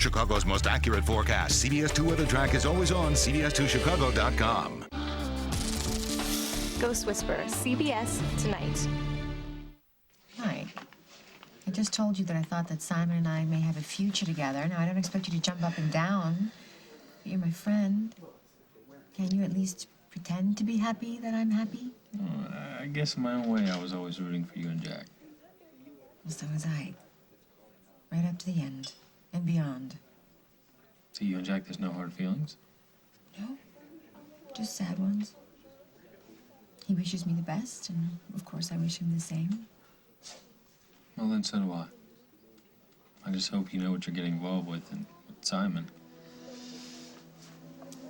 Chicago's most accurate forecast. CBS 2 Weather Track is always on CBS2Chicago.com. Ghost Whisperer, CBS tonight. Hi. I just told you that I thought that Simon and I may have a future together. Now, I don't expect you to jump up and down, but you're my friend. Can you at least pretend to be happy that I'm happy? Well, I guess in my own way, I was always rooting for you and Jack. Well, so was I. Right up to the end and beyond. To you and Jack, there's no hard feelings? No, just sad ones. He wishes me the best, and of course I wish him the same. Well, then so do I. I just hope you know what you're getting involved with and with Simon.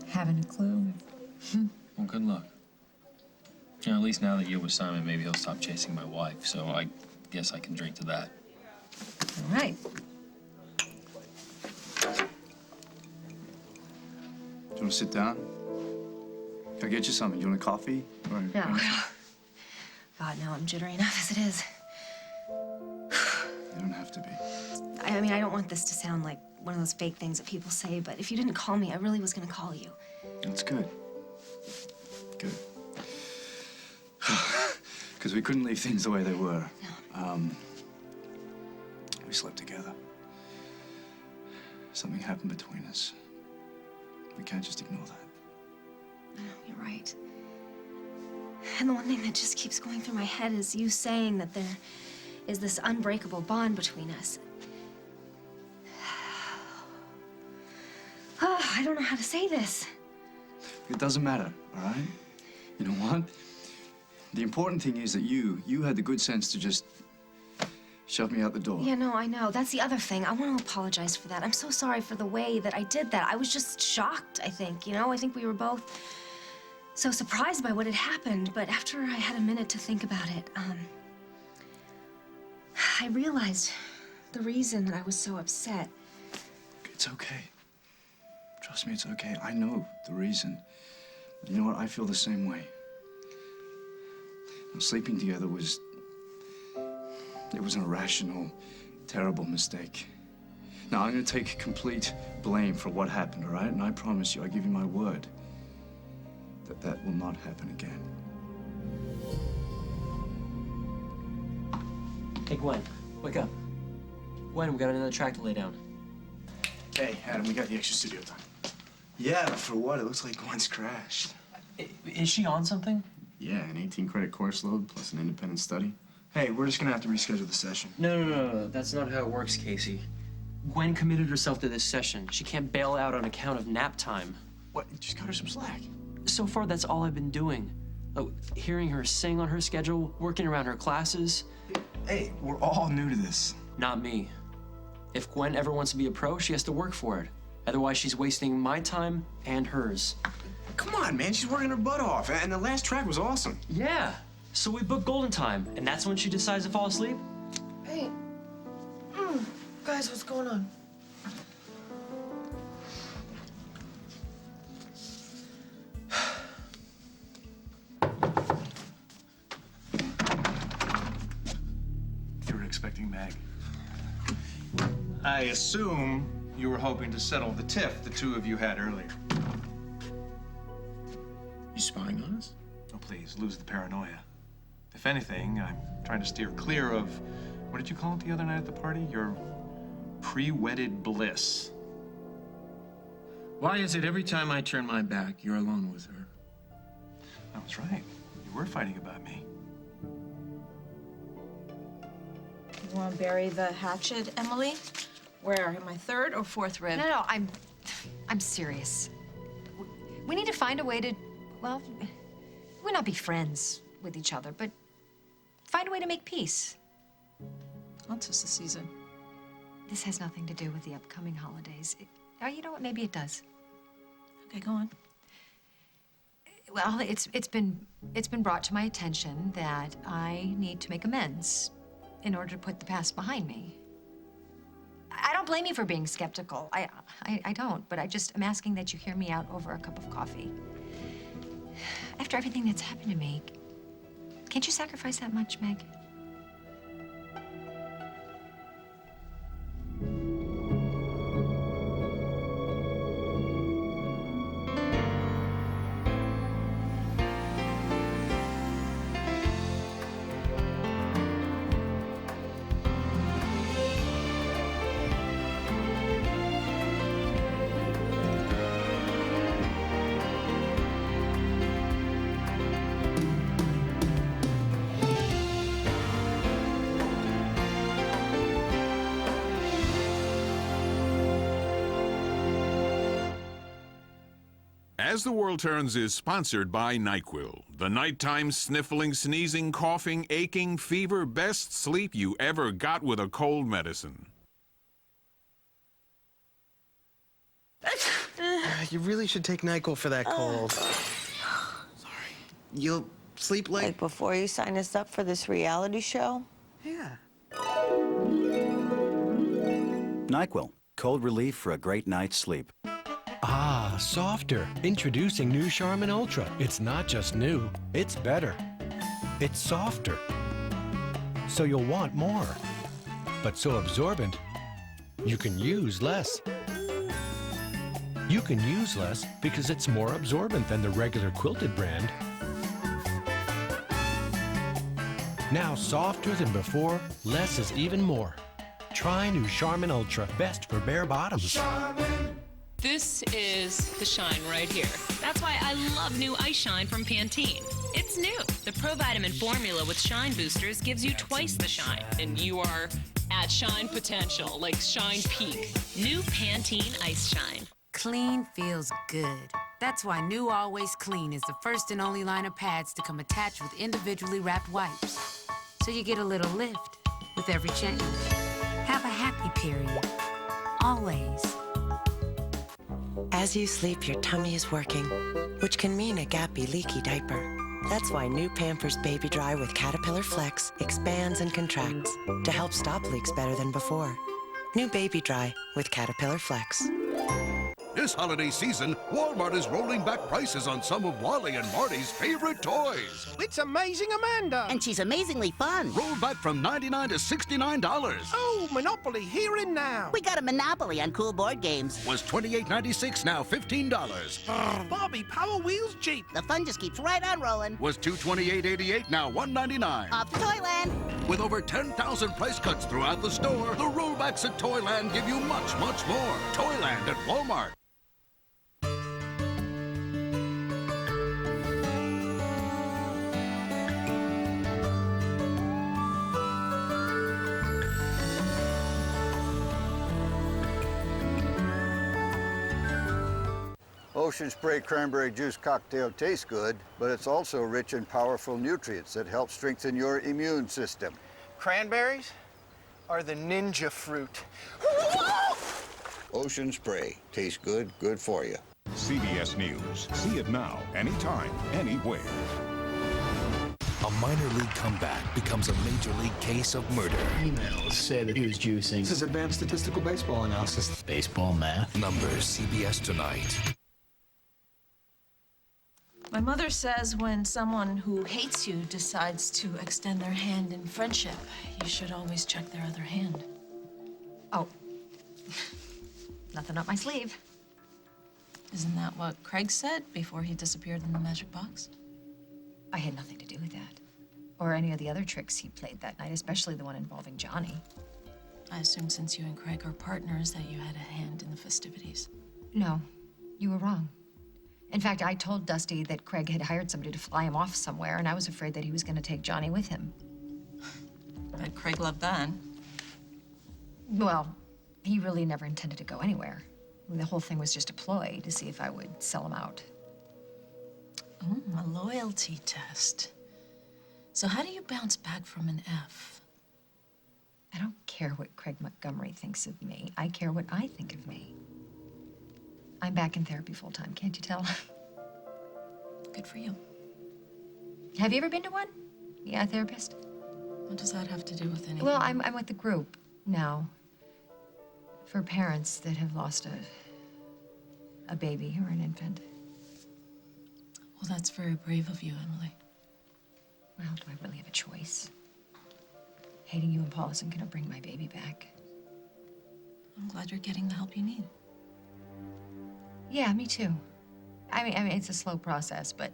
Haven't a clue. Well, good luck. You know, at least now that you're with Simon, maybe he'll stop chasing my wife, so I guess I can drink to that. All right. Do you want to sit down? Can I get you something? Do you want a coffee? Or No. God, no, I'm jittery enough as it is. You don't have to be. I mean, I don't want this to sound like one of those fake things that people say, but if you didn't call me, I really was going to call you. That's good. Good. Because we couldn't leave things the way they were. No. We slept together. Something happened between us. We can't just ignore that. No, you're right. And the one thing that just keeps going through my head is you saying that there is this unbreakable bond between us. Oh, I don't know how to say this. It doesn't matter, all right? You know what? The important thing is that you had the good sense to just shove me out the door. Yeah, no, I know. That's the other thing. I want to apologize for that. I'm so sorry for the way that I did that. I was just shocked, I think, you know? I think we were both so surprised by what had happened. But after I had a minute to think about it, I realized the reason that I was so upset. It's okay. Trust me, it's okay. I know the reason. You know what? I feel the same way. Sleeping together was an irrational, terrible mistake. Now, I'm going to take complete blame for what happened, all right? And I promise you, I give you my word, that that will not happen again. Hey, Gwen, wake up. Gwen, we got another track to lay down. Hey, Adam, we got the extra studio time. Yeah, for what? It looks like Gwen's crashed. Is she on something? Yeah, an 18-credit course load plus an independent study. Hey, we're just gonna have to reschedule the session. No. That's not how it works, Casey. Gwen committed herself to this session. She can't bail out on account of nap time. What? Just cut her some slack. So far, that's all I've been doing. Oh, hearing her sing on her schedule, working around her classes. Hey, we're all new to this. Not me. If Gwen ever wants to be a pro, she has to work for it. Otherwise, she's wasting my time and hers. Come on, man. She's working her butt off. And the last track was awesome. Yeah. So we booked Golden Time, and that's when she decides to fall asleep? Hey. Guys, what's going on? You were expecting Mag. I assume you were hoping to settle the tiff the two of you had earlier. You spying on us? Oh, please, lose the paranoia. If anything, I'm trying to steer clear of, what did you call it the other night at the party? Your pre-wedded bliss. Why is it every time I turn my back, you're alone with her? I was right. You were fighting about me. You want to bury the hatchet, Emily? Where? In my third or fourth rib? No, I'm serious. We need to find a way to, well, we'll not be friends with each other, but find a way to make peace. Well, it's just the season. This has nothing to do with the upcoming holidays. You know what? Maybe it does. Okay, go on. Well, it's been brought to my attention that I need to make amends in order to put the past behind me. I don't blame you for being skeptical. I don't, but I'm asking that you hear me out over a cup of coffee. After everything that's happened to me, can't you sacrifice that much, Meg? As the World Turns is sponsored by NyQuil, the nighttime sniffling, sneezing, coughing, aching, fever, best sleep you ever got with a cold medicine. You really should take NyQuil for that cold. Sorry. You'll sleep like before you sign us up for this reality show? Yeah. NyQuil, cold relief for a great night's sleep. Ah, softer. Introducing new Charmin Ultra. It's not just new, it's better. It's softer, so you'll want more. But so absorbent, you can use less. You can use less because it's more absorbent than the regular quilted brand. Now softer than before, less is even more. Try new Charmin Ultra, best for bare bottoms. This is the shine right here. That's why I love new Ice Shine from Pantene. It's new. The provitamin formula with Shine Boosters gives you twice the shine. And you are at shine potential, like shine peak. New Pantene Ice Shine. Clean feels good. That's why New Always Clean is the first and only line of pads to come attached with individually wrapped wipes. So you get a little lift with every change. Have a happy period. Always. As you sleep, your tummy is working, which can mean a gappy, leaky diaper. That's why new Pampers Baby Dry with Caterpillar Flex expands and contracts to help stop leaks better than before. New Baby Dry with Caterpillar Flex. This holiday season, Walmart is rolling back prices on some of Wally and Marty's favorite toys. It's Amazing Amanda. And she's amazingly fun. Rolled back from $99 to $69. Oh, Monopoly here and now. We got a monopoly on cool board games. Was $28.96, now $15. Barbie Power Wheels Jeep. The fun just keeps right on rolling. Was $228.88, now $199. Off to Toyland. With over 10,000 price cuts throughout the store, the rollbacks at Toyland give you much, much more. Toyland at Walmart. Ocean Spray Cranberry Juice Cocktail tastes good, but it's also rich in powerful nutrients that help strengthen your immune system. Cranberries are the ninja fruit. Ocean Spray. Tastes good, good for you. CBS News. See it now, anytime, anywhere. A minor league comeback becomes a major league case of murder. Emails say that he was juicing. This is advanced statistical baseball analysis. Baseball math. Numbers, CBS Tonight. My mother says when someone who hates you decides to extend their hand in friendship, you should always check their other hand. Oh, nothing up my sleeve. Isn't that what Craig said before he disappeared in the magic box? I had nothing to do with that. Or any of the other tricks he played that night, especially the one involving Johnny. I assume since you and Craig are partners that you had a hand in the festivities. No, you were wrong. In fact, I told Dusty that Craig had hired somebody to fly him off somewhere, and I was afraid that he was going to take Johnny with him. But Craig loved that. Well, he really never intended to go anywhere. I mean, the whole thing was just a ploy to see if I would sell him out. A loyalty test. So how do you bounce back from an F? I don't care what Craig Montgomery thinks of me. I care what I think of me. I'm back in therapy full-time, can't you tell? Good for you. Have you ever been to one? Yeah, a therapist? What does that have to do with anything? Well, I'm with the group now for parents that have lost a baby or an infant. Well, that's very brave of you, Emily. Well, do I really have a choice? Hating you and Paul isn't gonna bring my baby back. I'm glad you're getting the help you need. Yeah, me too. I mean, it's a slow process, but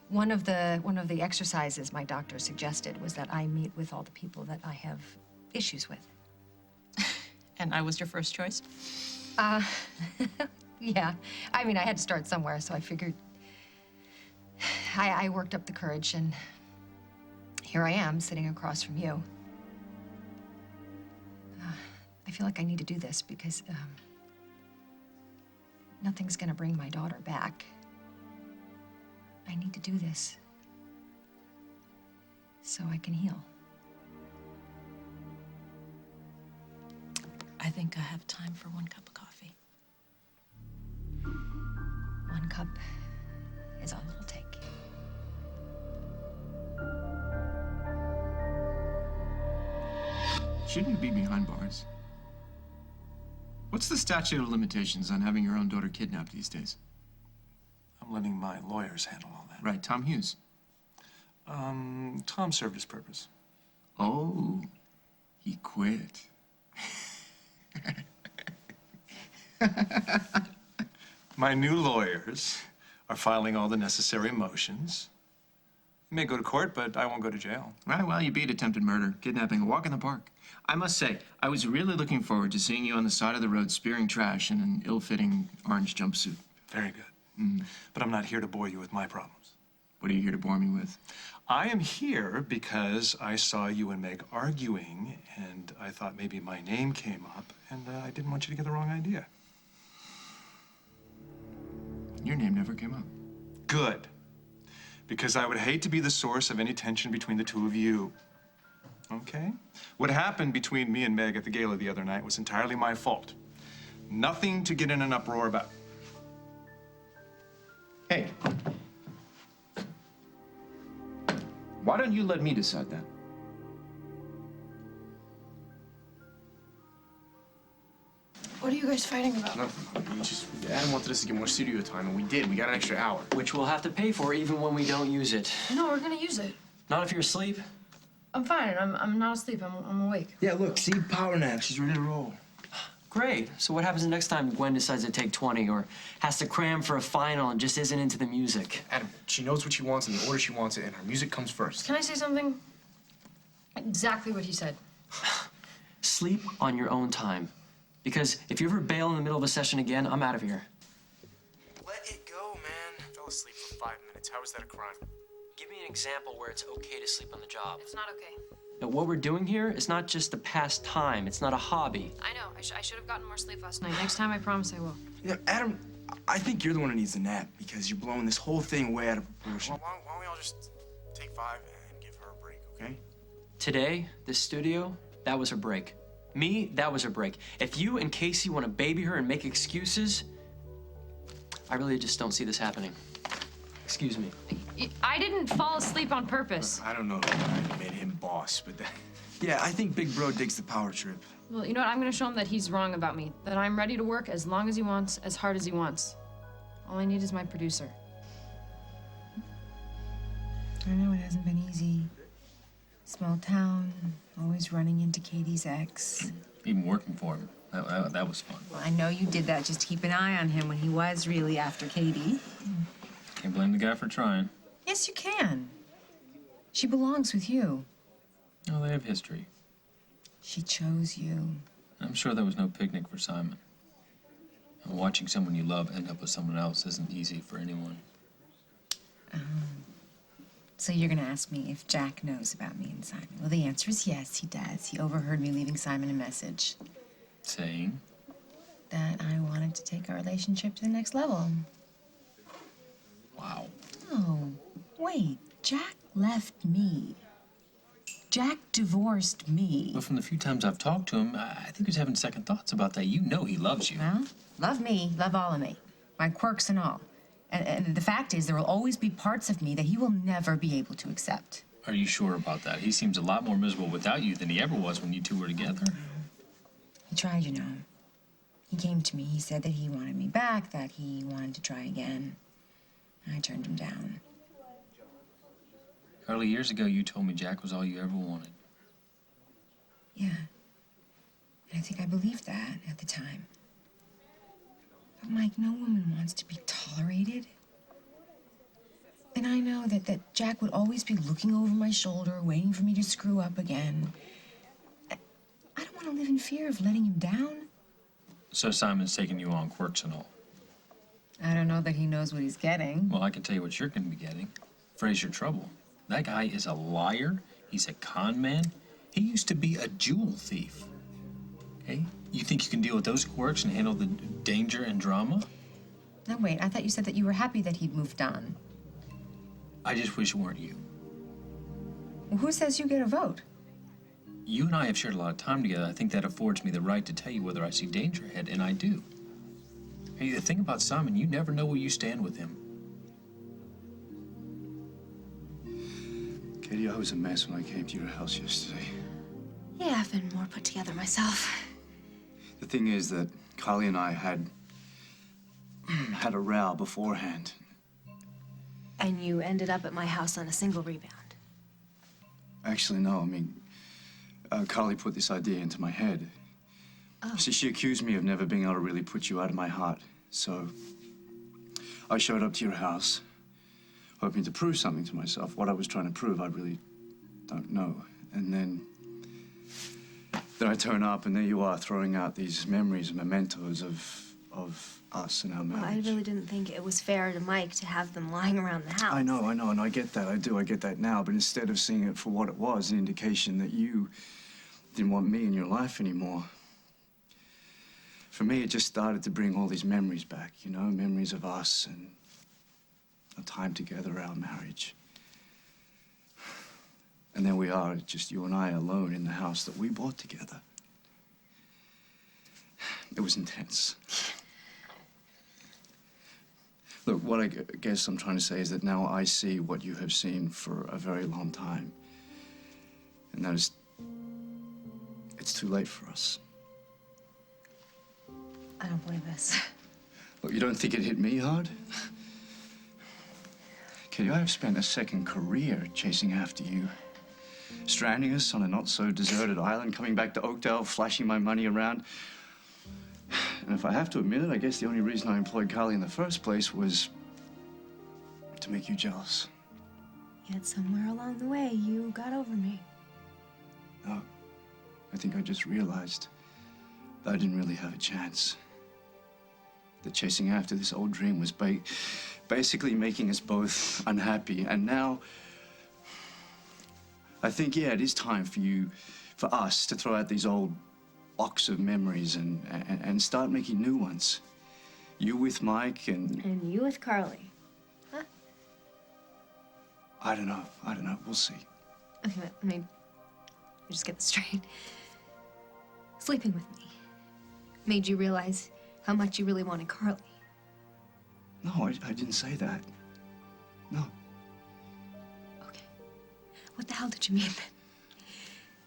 one of the exercises my doctor suggested was that I meet with all the people that I have issues with. And I was your first choice? Yeah. I mean, I had to start somewhere, so I figured I worked up the courage, and here I am, sitting across from you. I feel like I need to do this because nothing's gonna bring my daughter back. I need to do this so I can heal. I think I have time for 1 cup of coffee. 1 cup is all it'll take. Shouldn't you be behind bars? What's the statute of limitations on having your own daughter kidnapped these days? I'm letting my lawyers handle all that. Right, Tom Hughes. Tom served his purpose. Oh, he quit. My new lawyers are filing all the necessary motions. You may go to court, but I won't go to jail. Right, well, you beat attempted murder, kidnapping, a walk in the park. I must say, I was really looking forward to seeing you on the side of the road spearing trash in an ill-fitting orange jumpsuit. Very good. But I'm not here to bore you with my problems. What are you here to bore me with? I am here because I saw you and Meg arguing, and I thought maybe my name came up, and I didn't want you to get the wrong idea. Your name never came up. Good. Because I would hate to be the source of any tension between the two of you. Okay? What happened between me and Meg at the gala the other night was entirely my fault. Nothing to get in an uproar about. Hey. Why don't you let me decide that? What are you guys fighting about? Nothing. Adam wanted us to get more studio time, and we did. We got an extra hour. Which we'll have to pay for even when we don't use it. No, we're gonna use it. Not if you're asleep. I'm fine. I'm not asleep. I'm awake. Yeah, look, see, power nap. She's ready to roll. Great. So what happens the next time Gwen decides to take 20 or has to cram for a final and just isn't into the music? Adam, she knows what she wants in the order she wants it, and her music comes first. Can I say something? Exactly what he said. Sleep on your own time. Because if you ever bail in the middle of a session again, I'm out of here. Let it go, man. I fell asleep for 5 minutes. How is that a crime? Give me an example where it's okay to sleep on the job. It's not okay. Now, what we're doing here is not just a pastime. It's not a hobby. I know. I should have gotten more sleep last night. Next time, I promise I will. Yeah, Adam, I think you're the one who needs the nap because you're blowing this whole thing way out of proportion. Why don't we all just take 5 and give her a break, okay? Today, this studio, that was her break. Me, that was her break. If you and Casey want to baby her and make excuses, I really just don't see this happening. Excuse me. I didn't fall asleep on purpose. I don't know if I made him boss, but yeah, I think Big Bro digs the power trip. Well, you know what? I'm gonna show him that he's wrong about me. That I'm ready to work as long as he wants, as hard as he wants. All I need is my producer. I know it hasn't been easy. Small town, always running into Katie's ex. Even working for him. That was fun. Well, I know you did that just to keep an eye on him when he was really after Katie. Can't blame the guy for trying. Yes, you can. She belongs with you. Oh, they have history. She chose you. I'm sure there was no picnic for Simon. And watching someone you love end up with someone else isn't easy for anyone. So you're gonna ask me if Jack knows about me and Simon. Well, the answer is yes, he does. He overheard me leaving Simon a message. Saying? That I wanted to take our relationship to the next level. Wow. Oh, wait. Jack left me. Jack divorced me. Well, from the few times I've talked to him, I think he's having second thoughts about that. You know he loves you. Well, love me, love all of me. My quirks and all. And the fact is, there will always be parts of me that he will never be able to accept. Are you sure about that? He seems a lot more miserable without you than he ever was when you two were together. He tried, you know. He came to me. He said that he wanted me back, that he wanted to try again. And I turned him down. Early years ago, you told me Jack was all you ever wanted. Yeah. And I think I believed that at the time. But, Mike, no woman wants to be tolerated. And I know that Jack would always be looking over my shoulder, waiting for me to screw up again. I don't want to live in fear of letting him down. So Simon's taking you on, quirks and all. I don't know that he knows what he's getting. Well, I can tell you what you're going to be getting. Fraser Trouble. That guy is a liar. He's a con man. He used to be a jewel thief. Okay? You think you can deal with those quirks and handle the danger and drama? No, wait, I thought you said that you were happy that he'd moved on. I just wish it weren't you. Well, who says you get a vote? You and I have shared a lot of time together. I think that affords me the right to tell you whether I see danger ahead, and I do. Hey, the thing about Simon, you never know where you stand with him. Katie, I was a mess when I came to your house yesterday. Yeah, I've been more put together myself. The thing is that Carly and I had a row beforehand. And you ended up at my house on a single rebound. Actually, no. I mean, Carly put this idea into my head. Oh. See, she accused me of never being able to really put you out of my heart. So I showed up to your house, hoping to prove something to myself. What I was trying to prove, I really don't know. And then I turn up, and there you are, throwing out these memories and mementos of us and our marriage. Well, I really didn't think it was fair to Mike to have them lying around the house. I know, and I get that. I get that now. But instead of seeing it for what it was, an indication that you didn't want me in your life anymore, for me, it just started to bring all these memories back, you know, memories of us and our time together, our marriage. And there we are, just you and I alone in the house that we bought together. It was intense. Look, what I guess I'm trying to say is that now I see what you have seen for a very long time. And that is, it's too late for us. I don't believe this. Look, you don't think it hit me hard? Katie, I have spent a second career chasing after you. Stranding us on a not-so-deserted island, coming back to Oakdale, flashing my money around. And if I have to admit it, I guess the only reason I employed Carly in the first place was to make you jealous. Yet somewhere along the way, you got over me. No, I think I just realized that I didn't really have a chance. That chasing after this old dream was basically making us both unhappy. And now, I think, yeah, it is time for us to throw out these old box of memories and start making new ones. You with Mike And you with Carly. Huh? I don't know. We'll see. Okay, let me just get this straight. Sleeping with me made you realize how much you really wanted Carly. No, I didn't say that. No. What the hell did you mean then?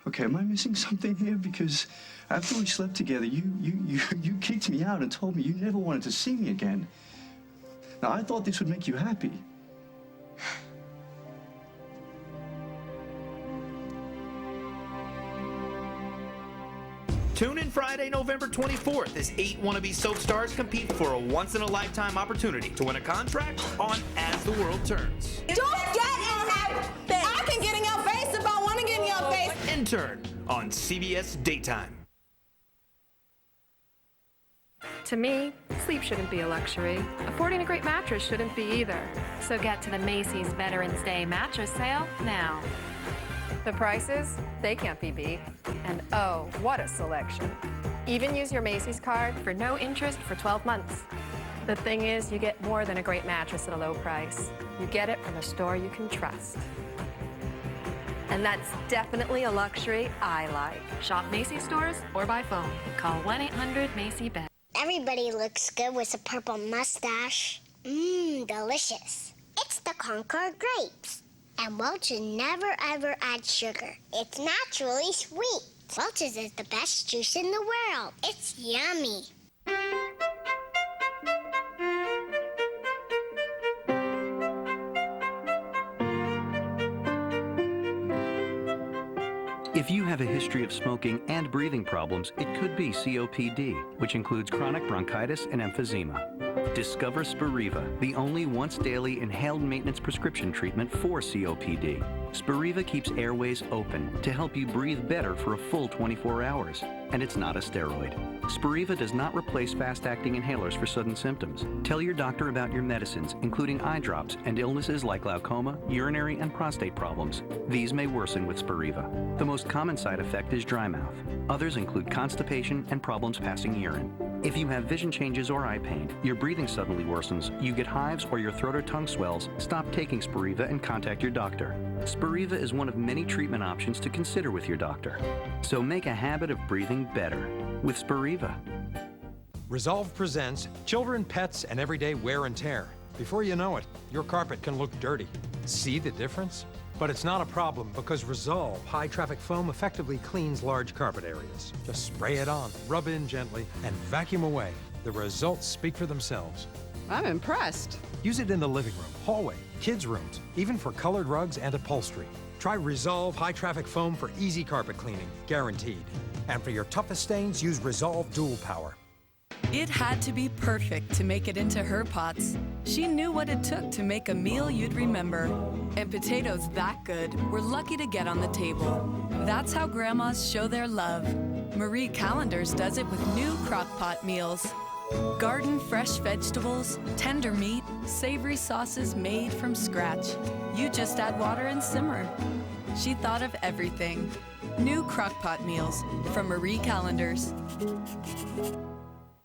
Okay, am I missing something here? Because after we slept together, you kicked me out and told me you never wanted to see me again. Now, I thought this would make you happy. Tune in Friday, November 24th as 8 wannabe soap stars compete for a once-in-a-lifetime opportunity to win a contract on As the World Turns. Don't get in my face. I can get in your face if I want to get in your face. Intern on CBS Daytime. To me, sleep shouldn't be a luxury. Affording a great mattress shouldn't be either. So get to the Macy's Veterans Day mattress sale now. The prices, they can't be beat. And oh, what a selection. Even use your Macy's card for no interest for 12 months. The thing is, you get more than a great mattress at a low price. You get it from a store you can trust. And that's definitely a luxury I like. Shop Macy's stores or by phone. Call 1-800-MACY-BED. Everybody looks good with a purple mustache. Mmm, delicious. It's the Concord grapes. And Welch's never ever add sugar. It's naturally sweet. Welch's is the best juice in the world. It's yummy. If you have a history of smoking and breathing problems, it could be COPD, which includes chronic bronchitis and emphysema. Discover Spiriva, the only once-daily inhaled maintenance prescription treatment for COPD. Spiriva keeps airways open to help you breathe better for a full 24 hours. And it's not a steroid. Spiriva does not replace fast-acting inhalers for sudden symptoms. Tell your doctor about your medicines, including eye drops and illnesses like glaucoma, urinary, and prostate problems. These may worsen with Spiriva. The most common side effect is dry mouth. Others include constipation and problems passing urine. If you have vision changes or eye pain, your breathing suddenly worsens, you get hives, or your throat or tongue swells, stop taking Spiriva and contact your doctor. Spiriva is one of many treatment options to consider with your doctor. So make a habit of breathing better with Spiriva. Resolve presents Children, Pets, and Everyday Wear and Tear. Before you know it, your carpet can look dirty. See the difference? But it's not a problem because Resolve high-traffic foam effectively cleans large carpet areas. Just spray it on, rub in gently, and vacuum away. The results speak for themselves. I'm impressed. Use it in the living room, hallway, kids' rooms, even for colored rugs and upholstery. Try Resolve high-traffic foam for easy carpet cleaning, guaranteed. And for your toughest stains, use Resolve Dual Power. It had to be perfect to make it into her pots. She knew what it took to make a meal you'd remember. And potatoes that good were lucky to get on the table. That's how grandmas show their love. Marie Callender's does it with new crock-pot meals. Garden fresh vegetables, tender meat, savory sauces made from scratch. You just add water and simmer. She thought of everything. New crock-pot meals from Marie Callender's.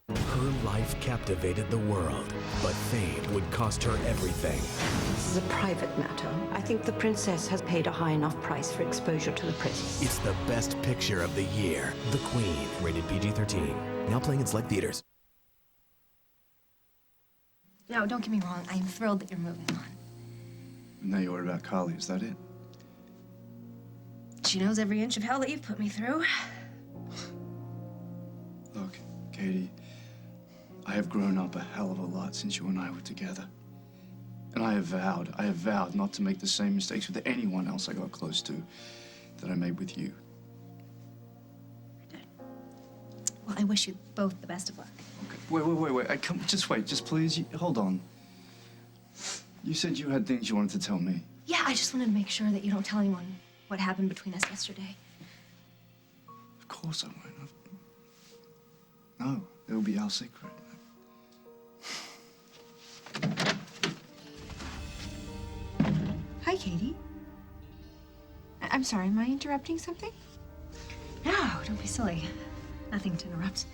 Her life captivated the world, but fame would cost her everything. This is a private matter. I think the princess has paid a high enough price for exposure to the press. It's the best picture of the year. The Queen, rated PG-13. Now playing in select theaters. No, don't get me wrong. I'm thrilled that you're moving on. Now you're worried about Carly, is that it? She knows every inch of hell that you've put me through. Look, Katie, I have grown up a hell of a lot since you and I were together. And I have vowed not to make the same mistakes with anyone else I got close to that I made with you. Well, I wish you both the best of luck. Okay. Wait. Just wait. Just please, hold on. You said you had things you wanted to tell me. Yeah, I just wanted to make sure that you don't tell anyone what happened between us yesterday. Of course I won't. No, it'll be our secret. Hi, Katie. I'm sorry, am I interrupting something? No, don't be silly. Nothing to interrupt.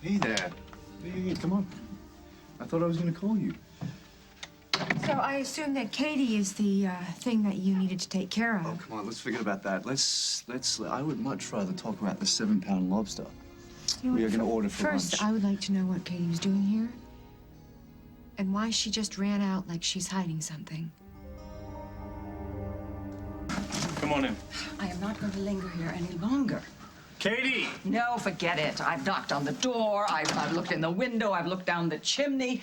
Hey there. Hey, come on. I thought I was going to call you. So I assume that Katie is the thing that you needed to take care of. Oh, come on, let's forget about that. I would much rather talk about the 7-pound lobster we are going to order for First, lunch. I would like to know what Katie was doing here and why she just ran out like she's hiding something. Come on in. I am not going to linger here any longer. Katie! No, forget it. I've knocked on the door, I've looked in the window, I've looked down the chimney.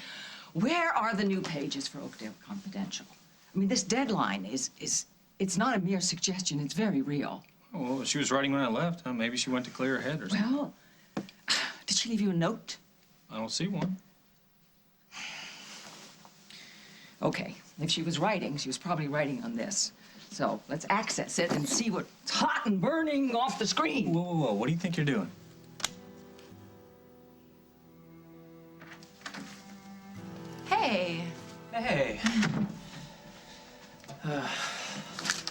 Where are the new pages for Oakdale Confidential? I mean, this deadline it's not a mere suggestion, it's very real. Oh, well, she was writing when I left. Huh? Maybe she went to clear her head or something. Well, did she leave you a note? I don't see one. Okay, if she was writing, she was probably writing on this. So let's access it and see what's hot and burning off the screen. Whoa. What do you think you're doing? Hey. Hey.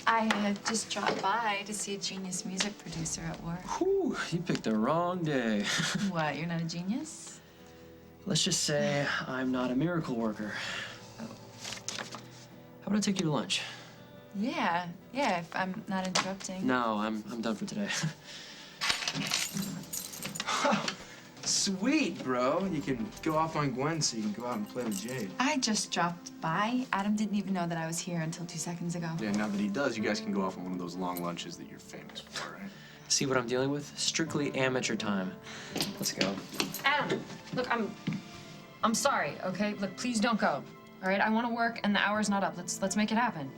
I just dropped by to see a genius music producer at work. Whew, you picked the wrong day. What, you're not a genius? Let's just say I'm not a miracle worker. How about I take you to lunch? Yeah, if I'm not interrupting. No, I'm done for today. Sweet, bro. You can go off on Gwen so you can go out and play with Jade. I just dropped by. Adam didn't even know that I was here until 2 seconds ago. Yeah, now that he does, you guys can go off on one of those long lunches that you're famous for, right? See what I'm dealing with? Strictly amateur time. Let's go. Adam, look, I'm sorry, okay? Look, please don't go. All right, I want to work and the hour's not up. Let's make it happen.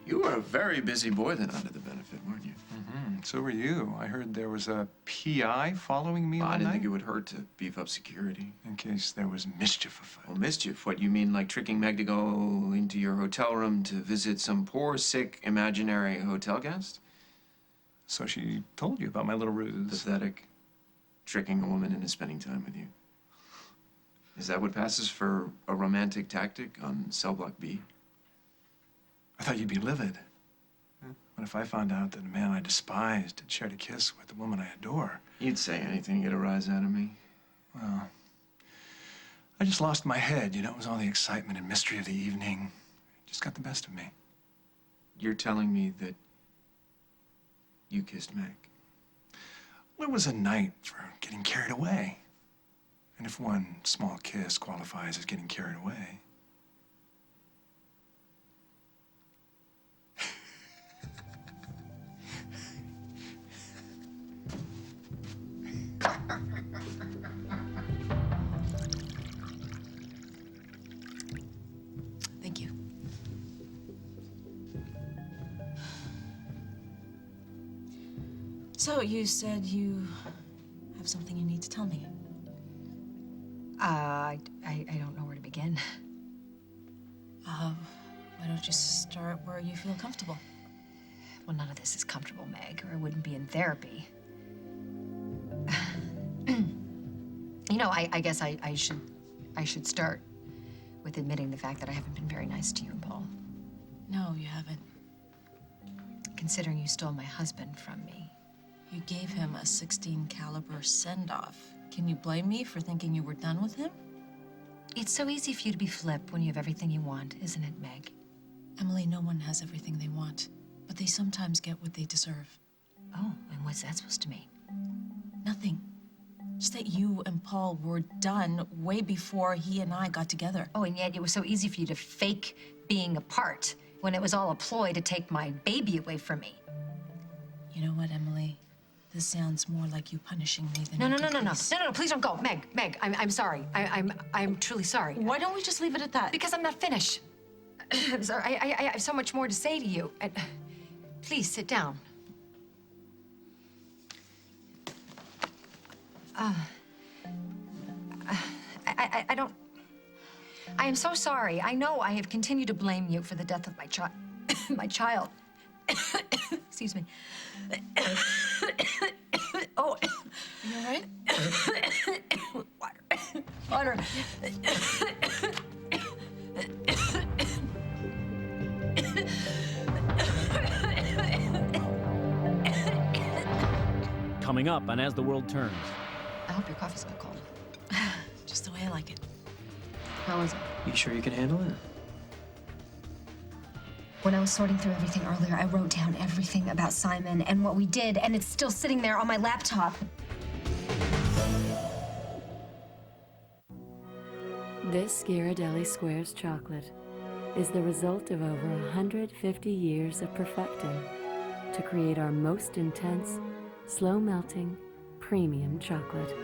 You were a very busy boy then under the benefit, weren't you? Mm-hmm. So were you. I heard there was a PI following me I one didn't night. think it would hurt to beef up security. In case there was mischief afoot. Well, mischief? What, you mean like tricking Meg to go into your hotel room to visit some poor, sick, imaginary hotel guest? So she told you about my little ruse. Pathetic. Tricking a woman into spending time with you. Is that what passes for a romantic tactic on cell block B? I thought you'd be livid. What if I found out that a man I despised had shared a kiss with the woman I adore? You'd say anything to get a rise out of me. Well, I just lost my head. You know, it was all the excitement and mystery of the evening. It just got the best of me. You're telling me that you kissed Meg? Well, it was a night for getting carried away. And if one small kiss qualifies as getting carried away, Thank you. So you said you have something you need to tell me. I don't know where to begin. Why don't you start where you feel comfortable? Well, none of this is comfortable, Meg, or I wouldn't be in therapy. You know, I guess I should start with admitting the fact that I haven't been very nice to you and Paul. No, you haven't. Considering you stole my husband from me. You gave him a 16 caliber send-off. Can you blame me for thinking you were done with him? It's so easy for you to be flip when you have everything you want, isn't it, Meg? Emily, no one has everything they want, but they sometimes get what they deserve. Oh, and what's that supposed to mean? Nothing. Just that you and Paul were done way before he and I got together. Oh, and yet it was so easy for you to fake being apart when it was all a ploy to take my baby away from me. You know what, Emily? This sounds more like you punishing me than No, please don't go. Meg, I'm sorry. I'm truly sorry. Why don't we just leave it at that? Because I'm not finished. I'm sorry, I have so much more to say to you. Please, sit down. I don't... I am so sorry. I know I have continued to blame you for the death of my child. Excuse me. Oh. You all right? Water. Coming up on As the World Turns. I hope your coffee's not cold. Just the way I like it. How was it? You sure you can handle it? When I was sorting through everything earlier, I wrote down everything about Simon and what we did, and it's still sitting there on my laptop. This Ghirardelli Squares chocolate is the result of over 150 years of perfecting to create our most intense, slow-melting, premium chocolate.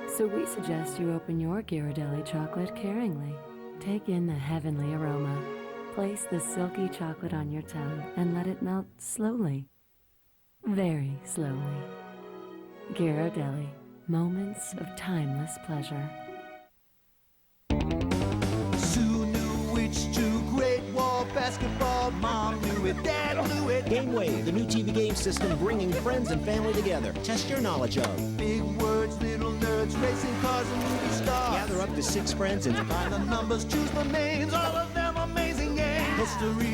So we suggest you open your Ghirardelli chocolate caringly. Take in the heavenly aroma. Place the silky chocolate on your tongue and let it melt slowly, very slowly. Ghirardelli, moments of timeless pleasure. Sue knew which two great wall basketball. Mom knew it, Dad knew it. GameWave, the new TV game system bringing friends and family together. Test your knowledge of Big words, little nerds, racing cars and movie stars. Gather up to 6 friends and find the numbers, choose the names, all of them amazing games. Mystery.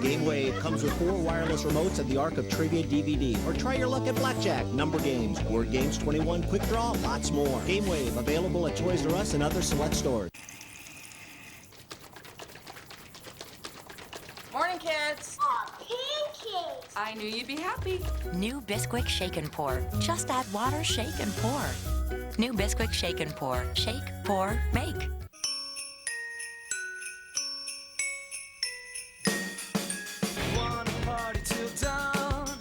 GameWave comes with 4 wireless remotes and the Arc of Trivia DVD. Or try your luck at blackjack, number games, word games, 21, quick draw, lots more. GameWave, available at Toys R Us and other select stores. Morning, kids. Aw, pancakes. I knew you'd be happy. New Bisquick Shake and Pour. Just add water, shake, and pour. New Bisquick Shake and Pour. Shake, pour, make. Wanna party till dawn.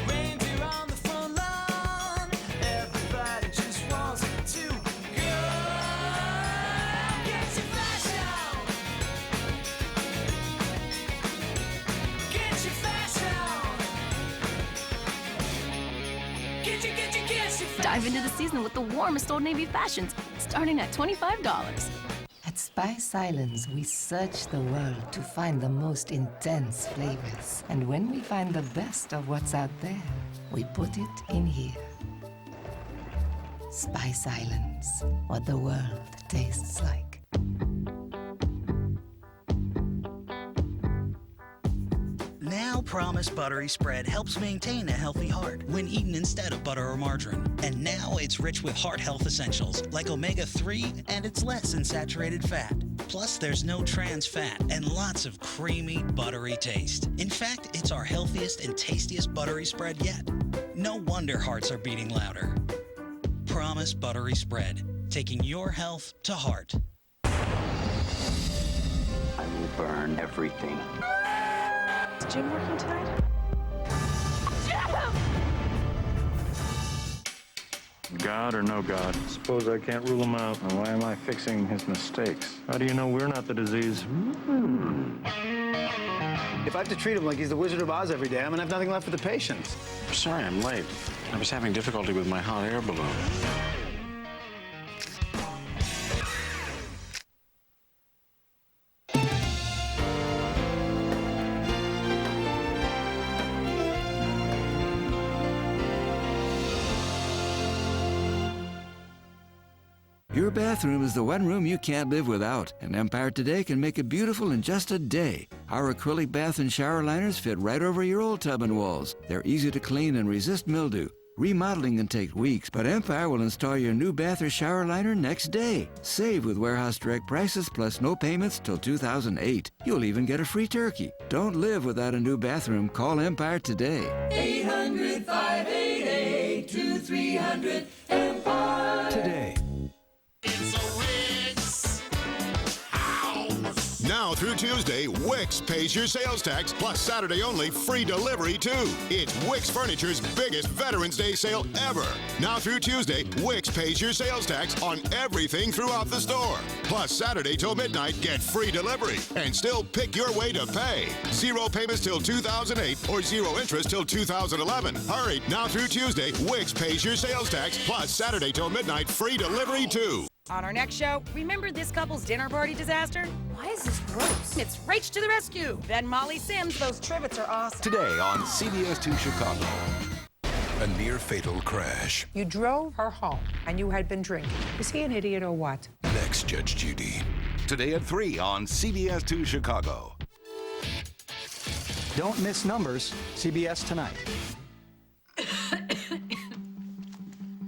Reindeer on the front lawn. Everybody just wants to go. Get your fashion on. Get your fashion on. Get your fashion. Dive into the season with the warmest Old Navy fashions, starting at $25. At Spice Islands, we search the world to find the most intense flavors. And when we find the best of what's out there, we put it in here. Spice Islands, what the world tastes like. Now Promise Buttery Spread helps maintain a healthy heart when eaten instead of butter or margarine. And now it's rich with heart health essentials like omega-3, and it's less in saturated fat. Plus, there's no trans fat and lots of creamy, buttery taste. In fact, it's our healthiest and tastiest buttery spread yet. No wonder hearts are beating louder. Promise Buttery Spread, taking your health to heart. I will burn everything. Is Jim working tonight? God or no God? Suppose I can't rule him out. And why am I fixing his mistakes? How do you know we're not the disease? If I have to treat him like he's the Wizard of Oz every day, I'm gonna have nothing left for the patients. Sorry, I'm late. I was having difficulty with my hot air balloon. Your bathroom is the one room you can't live without, and Empire Today can make it beautiful in just a day. Our acrylic bath and shower liners fit right over your old tub and walls. They're easy to clean and resist mildew. Remodeling can take weeks, but Empire will install your new bath or shower liner next day. Save with warehouse direct prices plus no payments till 2008. You'll even get a free turkey. Don't live without a new bathroom. Call Empire today. 800-588-2300 Empire. Today. Now through Tuesday, Wix pays your sales tax, plus Saturday only free delivery too. It's Wix Furniture's biggest Veterans Day sale ever. Now through Tuesday, Wix pays your sales tax on everything throughout the store. Plus Saturday till midnight, get free delivery and still pick your way to pay. 0 payments till 2008 or 0 interest till 2011. Hurry, now through Tuesday, Wix pays your sales tax, plus Saturday till midnight free delivery too. On our next show, remember this couple's dinner party disaster? Why is this gross? It's Rach to the rescue. Then Molly Sims, those trivets are awesome. Today on CBS 2 Chicago. A near-fatal crash. You drove her home, and you had been drinking. Is he an idiot or what? Next, Judge Judy. Today at 3 on CBS 2 Chicago. Don't miss Numbers, CBS Tonight.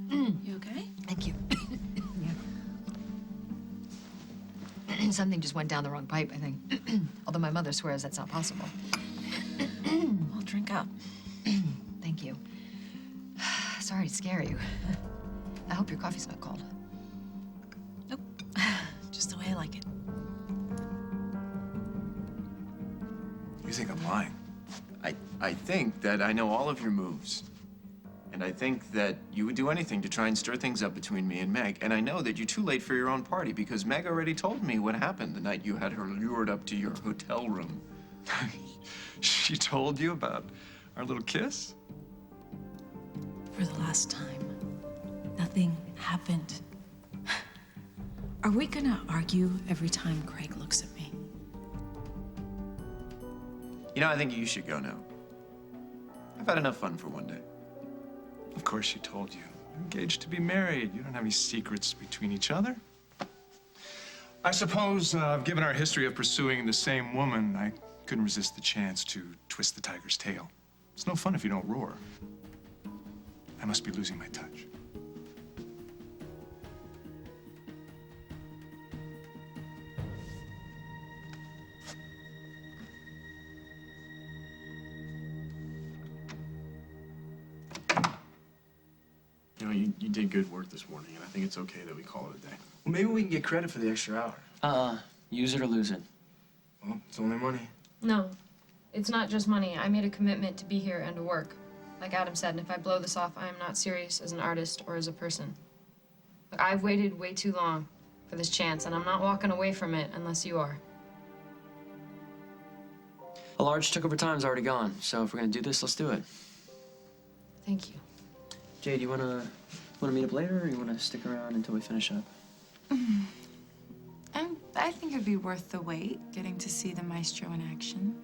You okay? Thank you. Something just went down the wrong pipe, I think. Although my mother swears that's not possible. Well, drink up. Thank you. Sorry to scare you. I hope your coffee's not cold. Nope. Just the way I like it. You think I'm lying? I think that I know all of your moves. And I think that you would do anything to try and stir things up between me and Meg. And I know that you're too late for your own party because Meg already told me what happened the night you had her lured up to your hotel room. She told you about our little kiss? For the last time, nothing happened. Are we gonna argue every time Craig looks at me? You know, I think you should go now. I've had enough fun for one day. Of course she told you. You're engaged to be married. You don't have any secrets between each other. I suppose, given our history of pursuing the same woman, I couldn't resist the chance to twist the tiger's tail. It's no fun if you don't roar. I must be losing my touch. You know, you did good work this morning, and I think it's okay that we call it a day. Well, maybe we can get credit for the extra hour. Use it or lose it. Well, it's only money. No, it's not just money. I made a commitment to be here and to work. Like Adam said, and if I blow this off, I am not serious as an artist or as a person. Look, I've waited way too long for this chance, and I'm not walking away from it unless you are. A large chunk of our time's already gone, so if we're gonna do this, let's do it. Thank you. Jay, do you wanna meet up later, or you wanna stick around until we finish up? I think it'd be worth the wait, getting to see the maestro in action.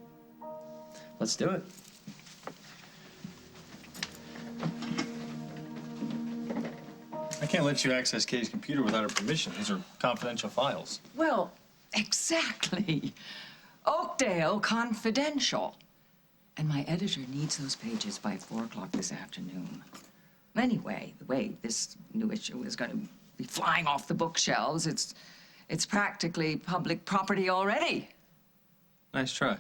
Let's do it. I can't let you access Kay's computer without her permission. These are confidential files. Well, exactly. Oakdale Confidential. And my editor needs those pages by 4 o'clock this afternoon. Anyway, the way this new issue is going to be flying off the bookshelves, it's practically public property already. Nice try.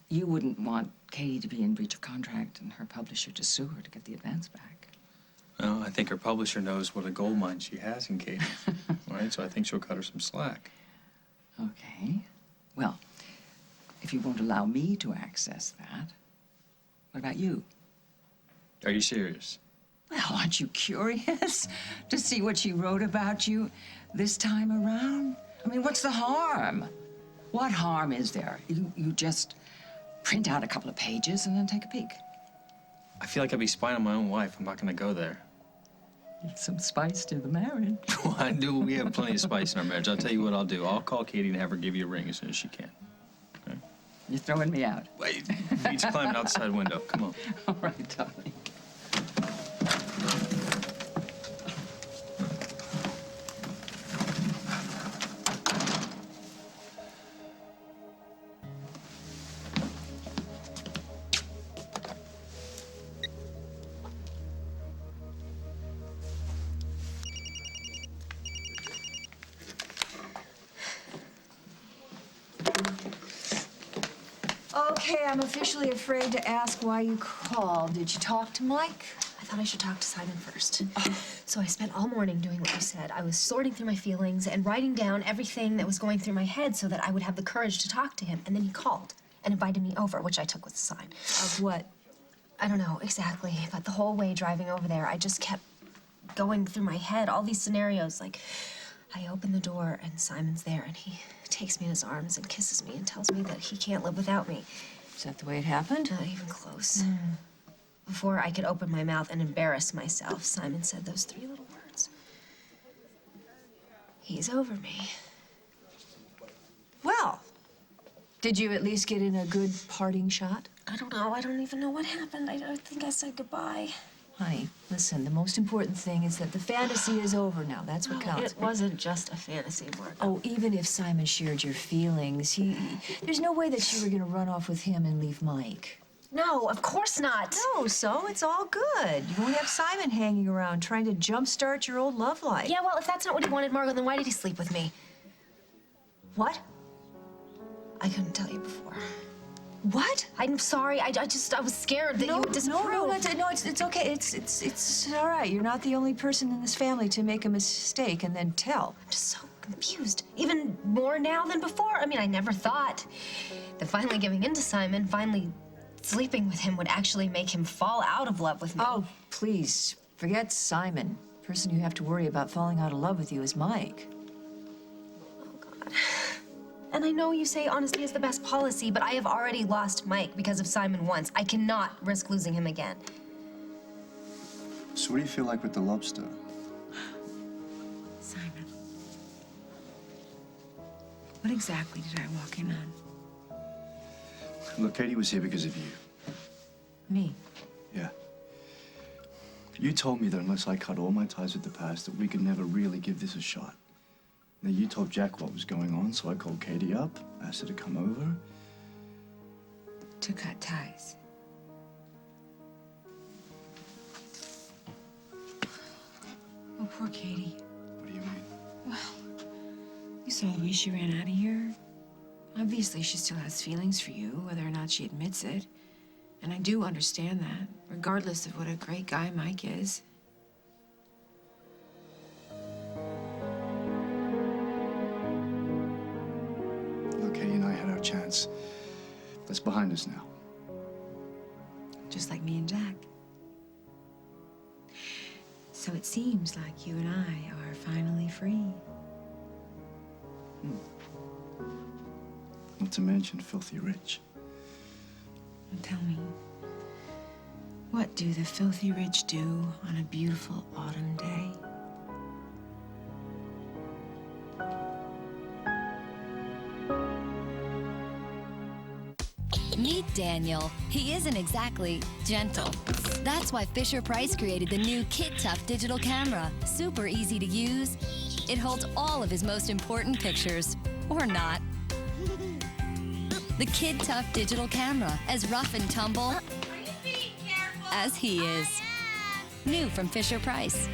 You wouldn't want Katie to be in breach of contract and her publisher to sue her to get the advance back. Well, I think her publisher knows what a gold mine she has in Katie. Right? So I think she'll cut her some slack. Okay. Well, if you won't allow me to access that, what about you? Are you serious? Well, aren't you curious to see what she wrote about you this time around? I mean, what's the harm? What harm is there? You just print out a couple of pages and then take a peek. I feel like I'd be spying on my own wife. I'm not going to go there. Some spice to the marriage. Well, I do. We have plenty of spice in our marriage. I'll tell you what I'll do. I'll call Katie and have her give you a ring as soon as she can. Okay? You're throwing me out. Wait, he's climbing out the side window. Come on. All right, darling. Okay, I'm officially afraid to ask why you called. Did you talk to Mike? I thought I should talk to Simon first. So I spent all morning doing what you said. I was sorting through my feelings and writing down everything that was going through my head so that I would have the courage to talk to him. And then he called and invited me over, which I took with a sign. Of what? I don't know exactly, but the whole way driving over there, I just kept going through my head all these scenarios. Like, I open the door and Simon's there and he takes me in his arms and kisses me and tells me that he can't live without me. Is that the way it happened? Not even close. Before I could open my mouth and embarrass myself, Simon said those 3 little words. He's over me. Well, did you at least get in a good parting shot? I don't know. I don't even know what happened. I think I said goodbye. Honey, listen, the most important thing is that the fantasy is over now. That's what counts. It wasn't just a fantasy, Mark. Oh, even if Simon shared your feelings, there's no way that you were going to run off with him and leave Mike. No, of course not. No, so it's all good. You won't have Simon hanging around trying to jumpstart your old love life. Yeah, well, if that's not what he wanted, Margot, then why did he sleep with me? What? I couldn't tell you before. What? I'm sorry. I was scared that you would disapprove. No, it's okay. It's all right. You're not the only person in this family to make a mistake and then tell. I'm just so confused. Even more now than before. I mean, I never thought that finally giving in to Simon, finally sleeping with him would actually make him fall out of love with me. Oh, please, forget Simon. The person you have to worry about falling out of love with you is Mike. Oh, God. And I know you say honesty is the best policy, but I have already lost Mike because of Simon once. I cannot risk losing him again. So what do you feel like with the lobster? Simon. What exactly did I walk in on? Look, Katie was here because of you. Me? Yeah. You told me that unless I cut all my ties with the past, that we could never really give this a shot. Now, you told Jack what was going on, so I called Katie up, asked her to come over. To cut ties. Oh, poor Katie. What do you mean? Well, you saw the way she ran out of here. Obviously, she still has feelings for you, whether or not she admits it. And I do understand that, regardless of what a great guy Mike is. Look, Katie and I had our chance. That's behind us now. Just like me and Jack. So it seems like you and I are finally free. Not to mention filthy rich. And tell me, what do the filthy rich do on a beautiful autumn day? Meet Daniel. He isn't exactly gentle. That's why Fisher-Price created the new Kit Tough digital camera. Super easy to use. It holds all of his most important pictures. Or not. The Kid Tough digital camera, as rough and tumble as he is. New from Fisher-Price.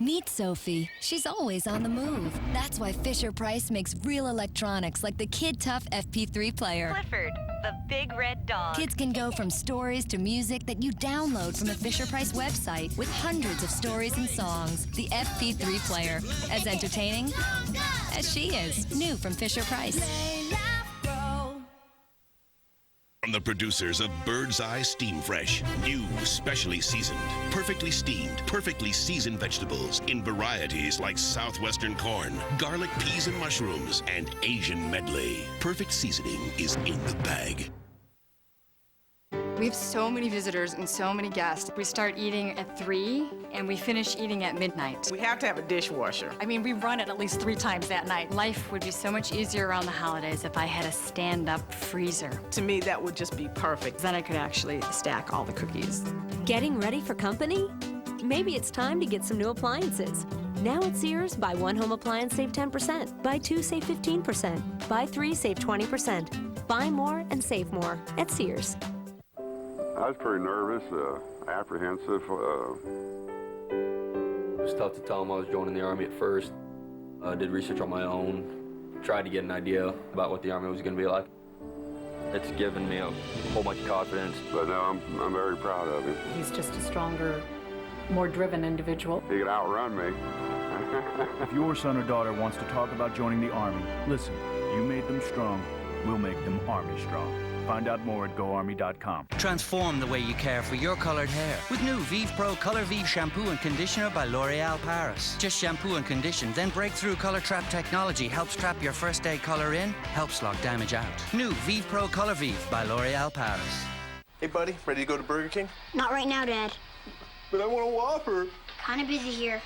Meet Sophie. She's always on the move. That's why Fisher-Price makes real electronics like the Kid Tough FP3 player. Clifford, the big red dog. Kids can go from stories to music that you download from the Fisher-Price website with hundreds of stories and songs. The FP3 player, as entertaining as she is. New from Fisher-Price. From the producers of Bird's Eye Steam Fresh. New, specially seasoned, perfectly steamed, perfectly seasoned vegetables in varieties like southwestern corn, garlic, peas and mushrooms, and Asian medley. Perfect seasoning is in the bag. We have so many visitors and so many guests. We start eating at 3 and we finish eating at midnight. We have to have a dishwasher. I mean, we run it at least 3 times that night. Life would be so much easier around the holidays if I had a stand-up freezer. To me, that would just be perfect. Then I could actually stack all the cookies. Getting ready for company? Maybe it's time to get some new appliances. Now at Sears, buy 1 home appliance, save 10%. Buy 2, save 15%. Buy 3, save 20%. Buy more and save more at Sears. I was pretty nervous, apprehensive. It was tough to tell them I was joining the Army at first. I did research on my own, tried to get an idea about what the Army was going to be like. It's given me a whole bunch of confidence. But no, I'm very proud of him. He's just a stronger, more driven individual. He could outrun me. If your son or daughter wants to talk about joining the Army, listen, you made them strong, we'll make them Army strong. Find out more at GoArmy.com. Transform the way you care for your colored hair with new Vive Pro Color Vive shampoo and conditioner by L'Oreal Paris. Just shampoo and condition, then breakthrough color trap technology helps trap your first day color in, helps lock damage out. New Vive Pro Color Vive by L'Oreal Paris. Hey, buddy, ready to go to Burger King? Not right now, Dad. But I want a Whopper. Kind of busy here.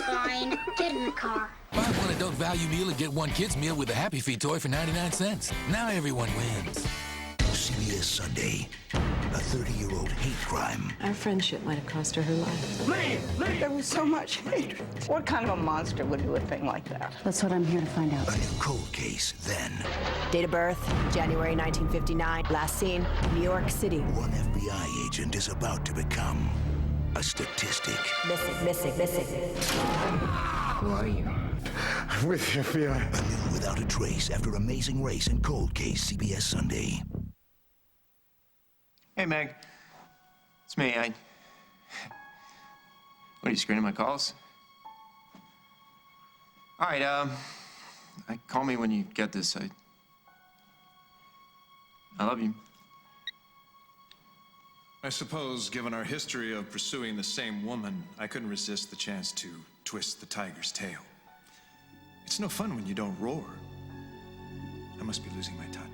Fine, get in the car. Buy one adult value meal and get one kid's meal with a Happy Feet toy for 99 cents. Now everyone wins. CBS Sunday. A 30-year-old hate crime. Our friendship might have cost her life. There was so much hatred. What kind of a monster would do a thing like that? That's what I'm here to find out. A new cold case, then. Date of birth, January 1959. Last seen, New York City. One FBI agent is about to become a statistic. Missing. Who are you? I'm with the FBI. A new Without a Trace after Amazing Race and Cold Case, CBS Sunday. Hey, Meg. It's me. What are you screening my calls? All right, call me when you get this. I love you. I suppose, given our history of pursuing the same woman, I couldn't resist the chance to twist the tiger's tail. It's no fun when you don't roar. I must be losing my touch.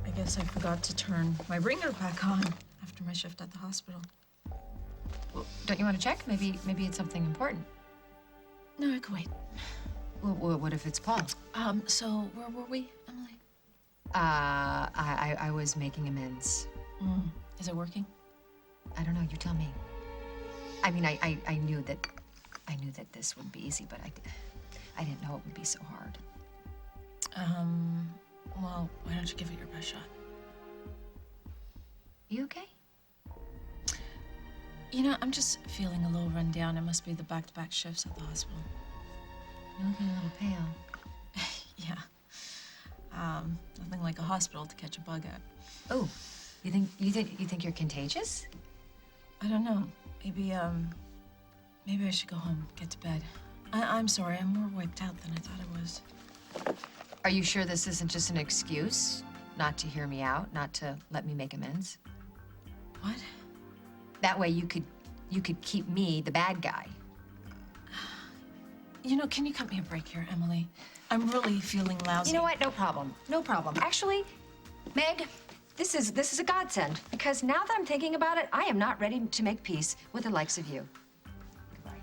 I guess I forgot to turn my ringer back on after my shift at the hospital. Well, don't you want to check? Maybe it's something important. No, I can wait. Well, what if it's Paul? So where were we, Emily? I was making amends. Is it working? I don't know. You tell me. I mean, I knew that this wouldn't be easy, but I didn't know it would be so hard. Well, why don't you give it your best shot? You okay? You know, I'm just feeling a little run down. It must be the back-to-back shifts at the hospital. You're looking a little pale. Yeah. Nothing like a hospital to catch a bug at. Oh, you think you're contagious? I don't know. Maybe I should go home, get to bed. I'm sorry, I'm more wiped out than I thought I was. Are you sure this isn't just an excuse not to hear me out, not to let me make amends? What? That way you could keep me the bad guy. You know, can you cut me a break here, Emily? I'm really feeling lousy. You know what? No problem. No problem. Actually, Meg, this is a godsend, because now that I'm thinking about it, I am not ready to make peace with the likes of you. Goodbye.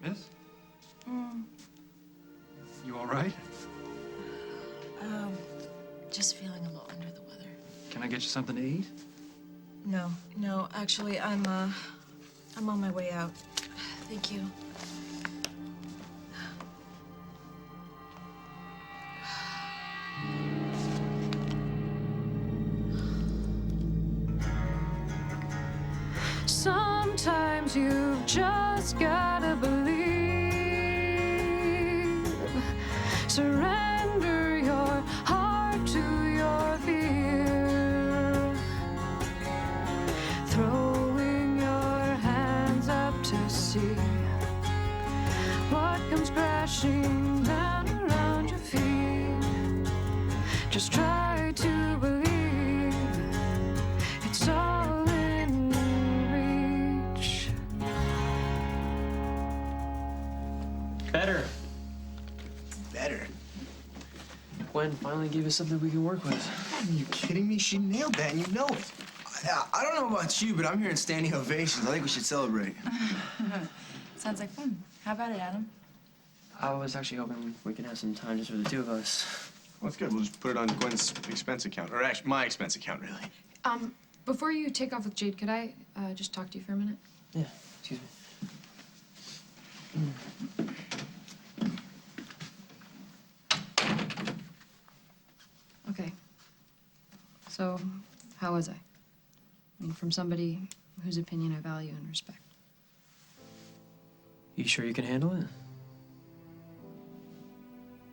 Miss? just feeling a little under the weather. Can I get you something to eat? No, actually, I'm on my way out. Thank you. Sometimes you've just gotta believe. Surrender your heart to your fear. Throwing your hands up to see what comes crashing down around your feet. Just try to believe it's all in reach. Better. Better. Gwen finally gave us something we can work with. Are you kidding me? She nailed that, and you know it. I don't know about you, but I'm hearing standing ovations. I think we should celebrate. Sounds like fun. How about it, Adam? I was actually hoping we could have some time just for the two of us. Well, that's good. We'll just put it on Gwen's expense account. Or actually, my expense account, really. Before you take off with Jade, could I just talk to you for a minute? Yeah, excuse me. Okay. So, how was I? I mean, from somebody whose opinion I value and respect. You sure you can handle it?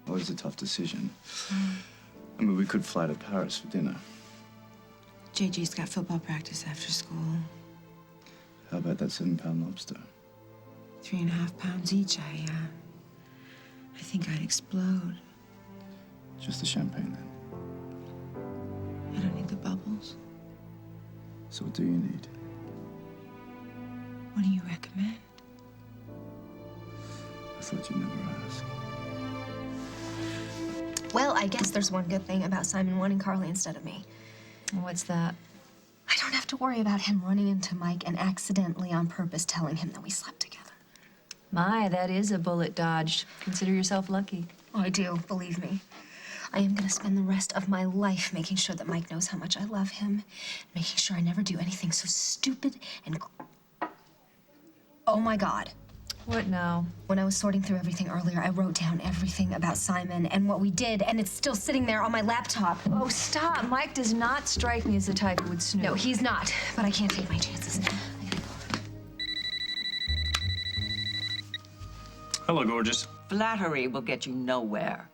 Always a tough decision. I mean, we could fly to Paris for dinner. JG's got football practice after school. How about that 7-pound lobster? 3.5 pounds each. I think I'd explode. Just the champagne, then. I don't need the bubbles. So what do you need? What do you recommend? I thought you'd never ask. Well, I guess there's one good thing about Simon wanting Carly instead of me. What's that? I don't have to worry about him running into Mike and accidentally on purpose telling him that we slept together. My, that is a bullet dodged. Consider yourself lucky. Oh, I do, believe me. I am gonna spend the rest of my life making sure that Mike knows how much I love him, making sure I never do anything so stupid and... Oh my God. What now? When I was sorting through everything earlier, I wrote down everything about Simon and what we did, and it's still sitting there on my laptop. Oh, stop. Mike does not strike me as the type who would snoop. No, he's not, but I can't take my chances. Hello, gorgeous. Flattery will get you nowhere.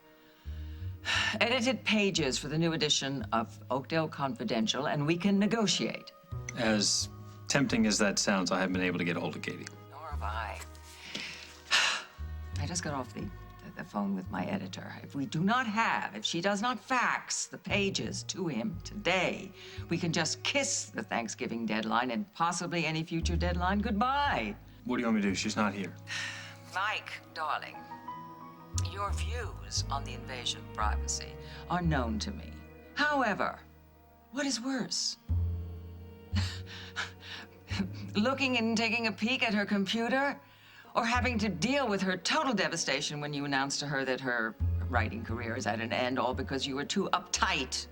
Edited pages for the new edition of Oakdale Confidential, and we can negotiate. As tempting as that sounds, I haven't been able to get a hold of Katie. Nor have I. I just got off the phone with my editor. If she does not fax the pages to him today, we can just kiss the Thanksgiving deadline and possibly any future deadline goodbye. What do you want me to do? She's not here. Mike, darling, your views on the invasion of privacy are known to me. However, what is worse? Looking and taking a peek at her computer? Or having to deal with her total devastation when you announced to her that her writing career is at an end, all because you were too uptight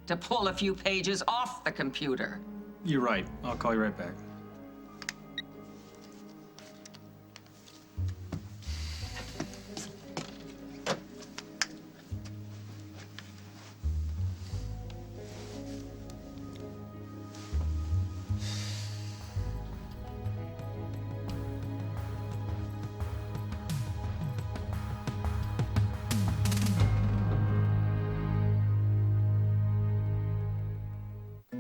to pull a few pages off the computer? You're right. I'll call you right back.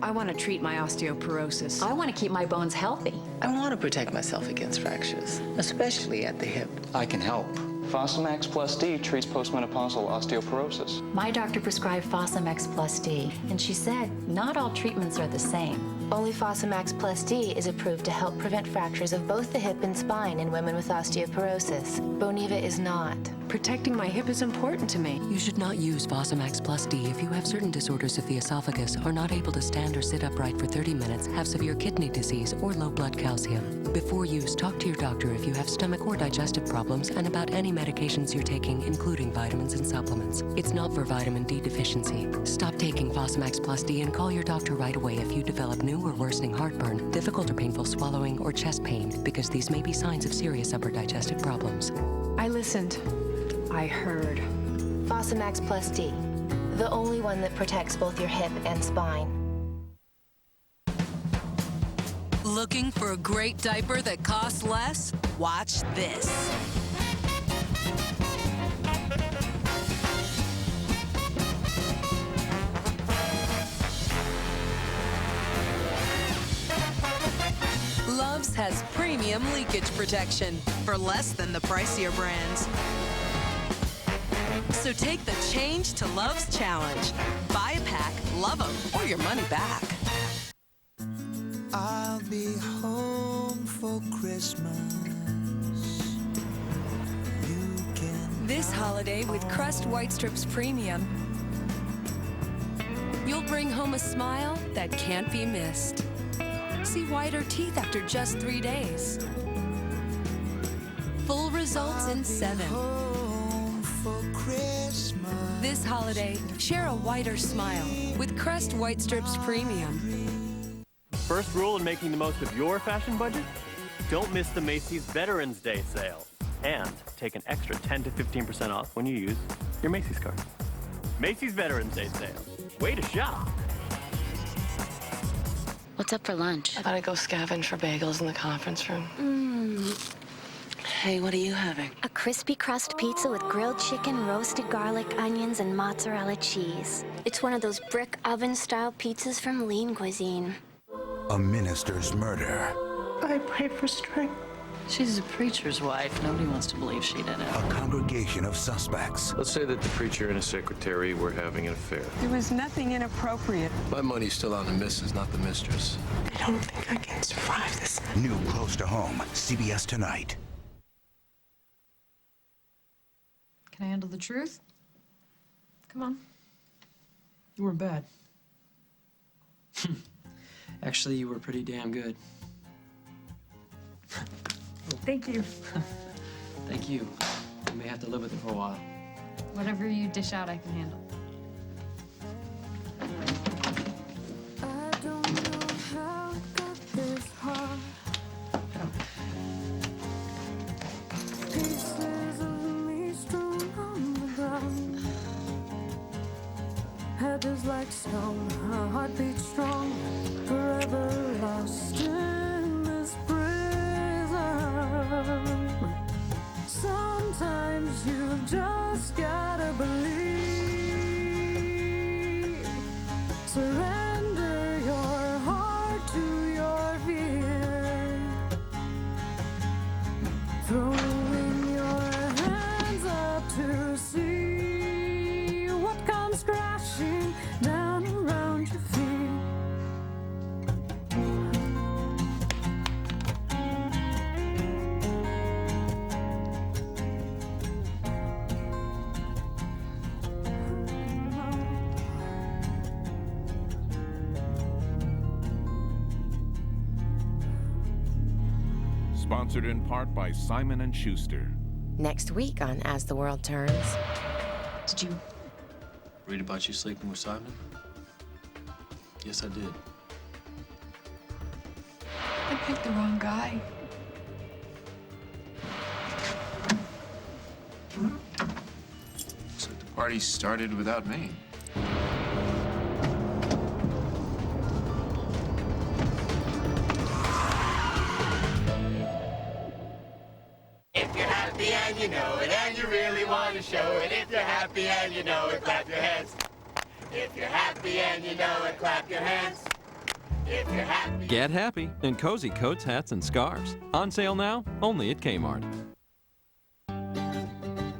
I want to treat my osteoporosis. I want to keep my bones healthy. I want to protect myself against fractures, especially at the hip. I can help. Fosamax Plus D treats postmenopausal osteoporosis. My doctor prescribed Fosamax Plus D, and she said not all treatments are the same. Only Fosamax Plus D is approved to help prevent fractures of both the hip and spine in women with osteoporosis. Boniva is not. Protecting my hip is important to me. You should not use Fosamax Plus D if you have certain disorders of the esophagus, are not able to stand or sit upright for 30 minutes, have severe kidney disease, or low blood calcium. Before use, talk to your doctor if you have stomach or digestive problems and about any medications you're taking, including vitamins and supplements. It's not for vitamin D deficiency. Stop taking Fosamax Plus D and call your doctor right away if you develop new or worsening heartburn, difficult or painful swallowing, or chest pain, because these may be signs of serious upper digestive problems. I listened. I heard. Fosamax Plus D, the only one that protects both your hip and spine. Looking for a great diaper that costs less? Watch this. Love's has premium leakage protection for less than the pricier brands. So take the change to Love's challenge. Buy a pack, love them, or your money back. I'll be home for Christmas. This holiday with Crust White Strips Premium, you'll bring home a smile that can't be missed. See whiter teeth after just 3 days. Full results in 7. This holiday, share a whiter smile with Crest White Strips Premium. First rule in making the most of your fashion budget? Don't miss the Macy's Veterans Day sale. And take an extra 10 to 15% off when you use your Macy's card. Macy's Veterans Day sale. Way to shop. What's up for lunch? I thought I'd go scavenge for bagels in the conference room. Hey, what are you having? A crispy crust pizza with grilled chicken, roasted garlic, onions, and mozzarella cheese. It's one of those brick oven-style pizzas from Lean Cuisine. A minister's murder. I pray for strength. She's a preacher's wife. Nobody wants to believe she did it. A congregation of suspects. Let's say that the preacher and his secretary were having an affair. There was nothing inappropriate. My money's still on the missus, not the mistress. I don't think I can survive this. New close to home. CBS tonight. Can I handle the truth? Come on. You weren't bad. Actually, you were pretty damn good. Thank you. Thank you. You may have to live with it for a while. Whatever you dish out, I can handle. I don't know how it got this hard. Pieces of me strewn on the ground. Head is like stone, her heart beats strong, forever lost in this prison. Sometimes you just gotta believe. Surrender your heart to your fear. Throwing your hands up to see what comes crashing down around your feet. Sponsored in part by Simon & Schuster. Next week on As the World Turns. Did you read about you sleeping with Simon? Yes, I did. I picked the wrong guy. So the party started without me. If you're happy and you know it, and you really want to show it, if you're happy and you know it, clap your hands. If you're happy and you know it, clap your hands. If you're happy. Get happy in cozy coats, hats, and scarves. On sale now, only at Kmart.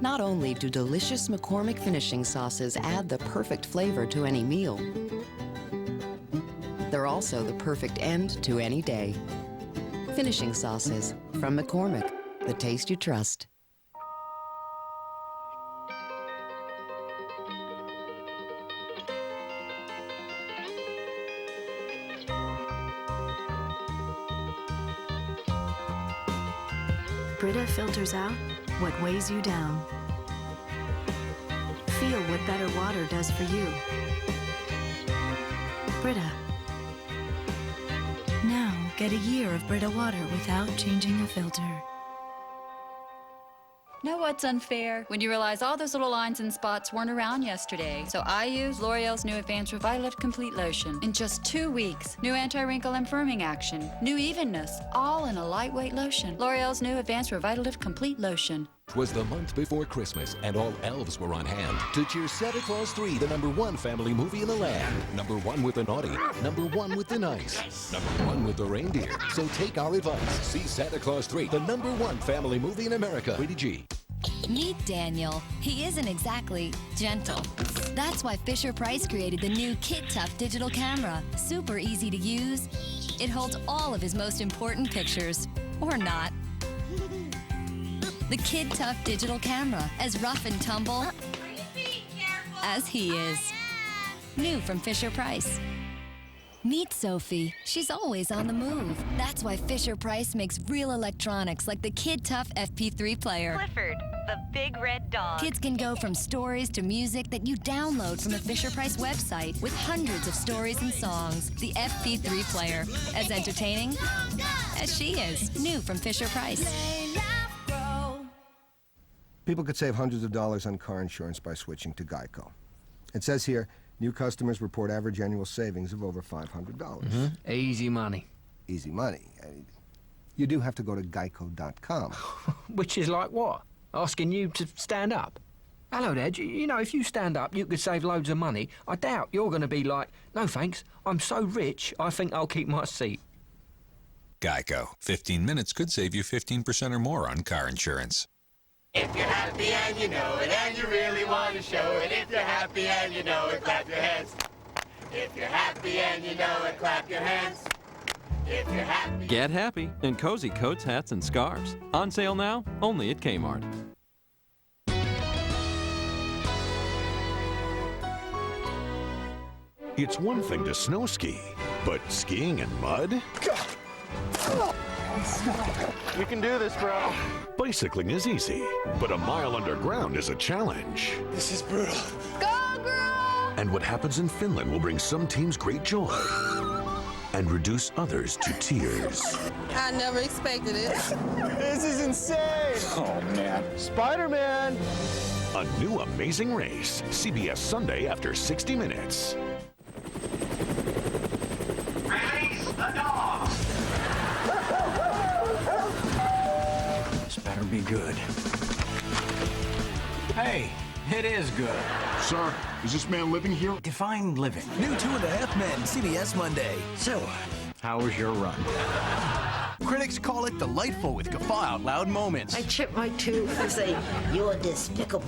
Not only do delicious McCormick finishing sauces add the perfect flavor to any meal, they're also the perfect end to any day. Finishing sauces from McCormick, the taste you trust. Brita filters out what weighs you down. Feel what better water does for you. Brita. Now, get a year of Brita water without changing a filter. Know what's unfair? When you realize all those little lines and spots weren't around yesterday. So I used L'Oreal's new Advanced Revitalift Complete Lotion. In just 2 weeks, new anti-wrinkle and firming action, new evenness, all in a lightweight lotion. L'Oreal's new Advanced Revitalift Complete Lotion. It was the month before Christmas, and all elves were on hand to cheer Santa Claus 3, the #1 family movie in the land. #1 with the naughty, #1 with the nice, #1 with the reindeer. So take our advice. See Santa Claus 3, the #1 family movie in America. Rated G. Meet Daniel. He isn't exactly gentle. That's why Fisher-Price created the new Kid Tough digital camera. Super easy to use. It holds all of his most important pictures. Or not. The Kid Tough digital camera, as rough and tumble as he is. New from Fisher-Price. Meet Sophie. She's always on the move. That's why Fisher-Price makes real electronics like the Kid Tough FP3 player. Clifford, the big red dog. Kids can go from stories to music that you download from the Fisher-Price website with hundreds of stories and songs. The FP3 player, as entertaining as she is. New from Fisher-Price. People could save hundreds of dollars on car insurance by switching to Geico. It says here, new customers report average annual savings of over $500. Easy money. Easy money. You do have to go to geico.com. Which is like what? Asking you to stand up? Hello, Dad. You know, if you stand up, you could save loads of money. I doubt you're going to be like, no thanks, I'm so rich, I think I'll keep my seat. Geico. 15 minutes could save you 15% or more on car insurance. If you're happy and you know it, and you really want to show it. If you're happy and you know it, clap your hands. If you're happy and you know it, clap your hands. If you're happy. Get happy in cozy coats, hats, and scarves. On sale now, only at Kmart. It's one thing to snow ski, but skiing in mud? You can do this, bro. Bicycling is easy, but a mile underground is a challenge. This is brutal. Go, girl! And what happens in Finland will bring some teams great joy and reduce others to tears. I never expected it. This is insane. Oh, man. Spider-Man. A new amazing race. CBS Sunday after 60 Minutes. Better be good. Hey, it is good. Sir, is this man living here? Define living. New 2.5 Men, CBS Monday. So, how was your run? Critics call it delightful with guffaw out loud moments. I chip my tooth and say, you're despicable.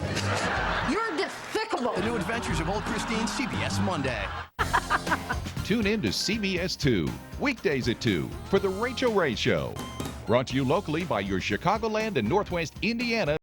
You're despicable. The new adventures of old Christine, CBS Monday. Tune in to CBS 2, weekdays at 2, for The Rachel Ray Show. Brought to you locally by your Chicagoland and Northwest Indiana